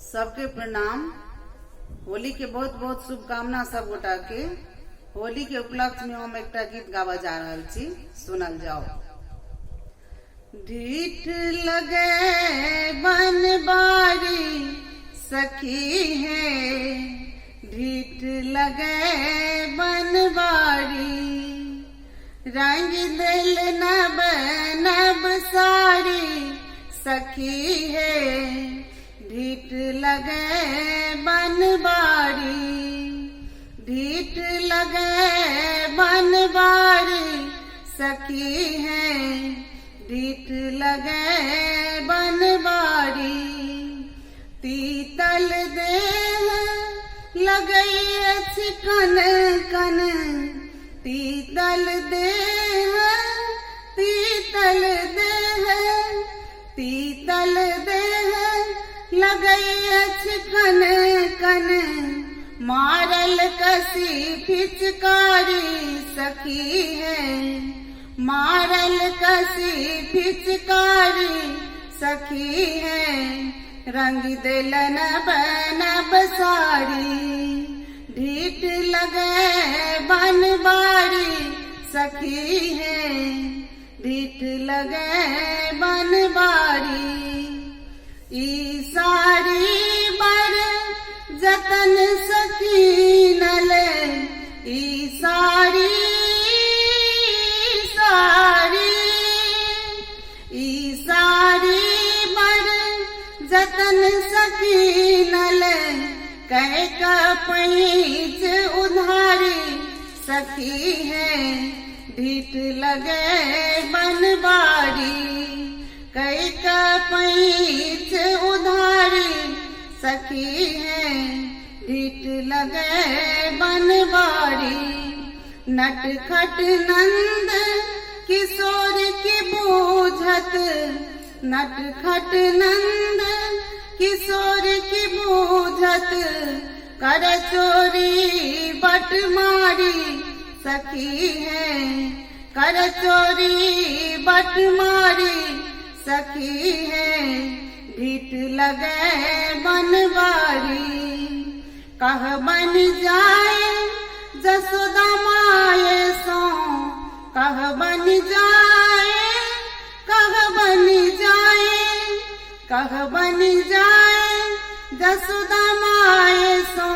सबके प्रणाम। होली के बहुत बहुत शुभकामना सब गोटा के। होली के उपलक्ष्य में हम एक गीत गावा जा रहल छी, सुनल जाओ। ढीठ लगे बनबारी सखी है, ढीठ लगे बनबारी, रंग दिल नब नब सारी सखी है, ढीठ लगे बनबारी, ढीठ लगे बनबारी सखी है, ढीठ लगे बनबारी, तीतल देह लगई अछि कन कन, तीतल देह तीतल देह तीतल देह लगई अछि कन कन, मारल कसी पिचकारी सखी है, मारल कसी पिचकारी सखी है, रंग दिल नब नब सारी, ढीठ लगे बनबारी सखी है, ढीठ लगे बनबारी, ई सारी बर जतन सखी नले, ई सारी ई सारी बर जतन सखी नले, कह पैंच उधारी सखी है, ढीठ लगे बनबारी, कह पैंच उधारी सखी है, ढीठ लगे बनबारी, नटखट नंद किशोर की बूझत, नटखट नंद किशोर की बूझत, कर चोरी बट मारी सखी है, कर चोरी बट मारी सखी है, ढीठ लगे बनबारी, कह बन जाए जसोदा माए सो, कह बन जाए, कह बन जाए, कह बन जाए जसोदा माए सो,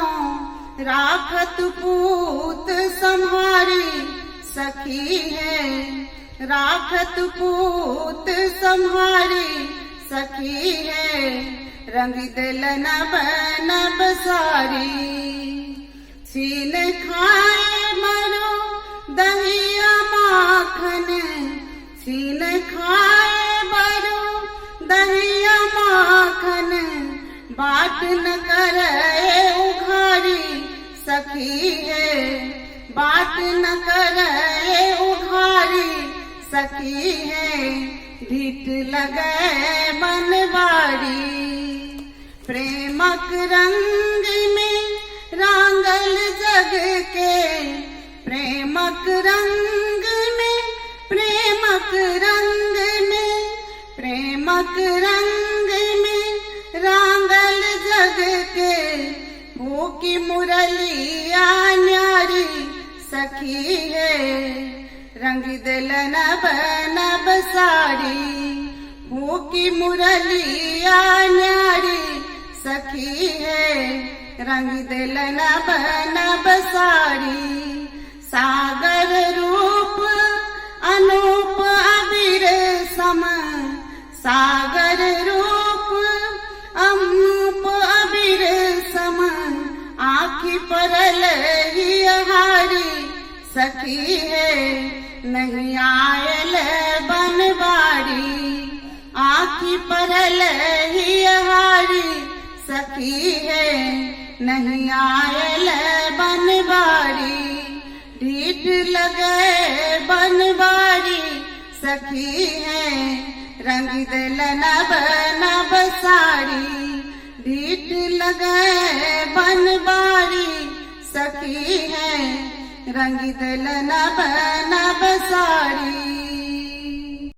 राखत पूत संहारी सखी है, राखत पूत संहारी सखी है, रंग दिल नब नब सारी, छीन खाए मरो दहिया माखन, छीन खाए मरो दहिया माखन, बाट न करे उघारी सखी है, बाट न करे उघारी सखी है, ढीठ लगे बनबारी, प्रेमक रंग में रांगल जग के, प्रेमक रंग में, प्रेमक रंग में, प्रेमक रंग में रांगल जग के, भूखी मुरलिया न्यारी सखी है, रंग दिल नब नब सारी, भूखी मुरलिया न्यारी सखी है, रंग दिल नब नब सारी, सागर रूप अनूप अबीर सम, सागर रूप अनूप अबीर सम, आँखी परल ही हारी सखी है, नहीं आयल बनबारी, आँखी परल ही हारी सखी है, नहीं आयल बनबारी, ढीठ लगे बनबारी सखी है, रंग दिल नब नब सारी, ढीठ लगे बनबारी सखी है, रंग दिल नब नब सारी।